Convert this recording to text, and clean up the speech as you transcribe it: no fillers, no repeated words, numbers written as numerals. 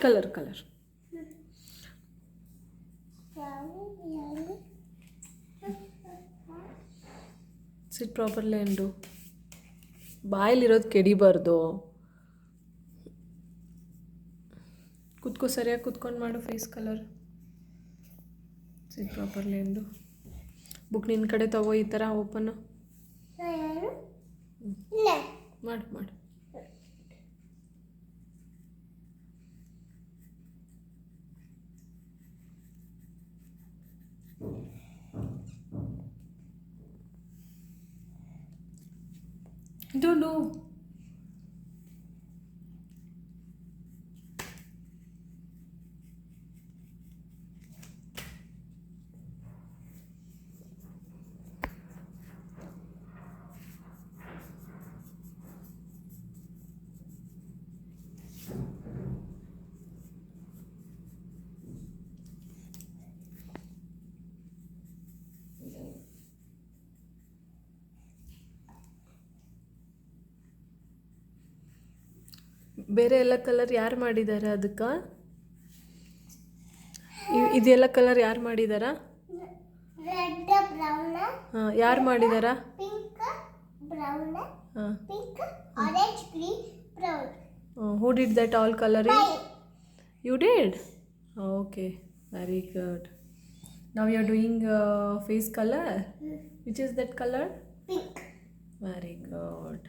Color. Sit properly and do. ಬಾಯಲ್ಲಿರೋದು ಕೆಡಿಬಾರ್ದು. ಕೂತ್ಕೋ, ಸರಿಯಾಗಿ ಕೂತ್ಕೊಂಡು ಮಾಡು ಫೇಸ್ ಕಲರ್. ಸಿಟ್ ಪ್ರಾಪರ್ಲಿ ಎಂದು ಬುಕ್ ನಿನ್ನ ಕಡೆ ತಗೋ, ಈ ಥರ ಓಪನ್ನು ಮಾಡು. Do. ಬೇರೆ ಎಲ್ಲ ಕಲರ್ ಯಾರು ಮಾಡಿದ್ದಾರೆ ಅದಕ್ಕೆ? ಇದೆಲ್ಲ ಕಲರ್ ಯಾರು ಮಾಡಿದಾರ? ಹಾಂ, ಯಾರು ಮಾಡಿದಾರ? ಹಾಂ, who did that all coloring? You did? Okay, very good. Now you are doing face color. Which is that color? Pink. Very good.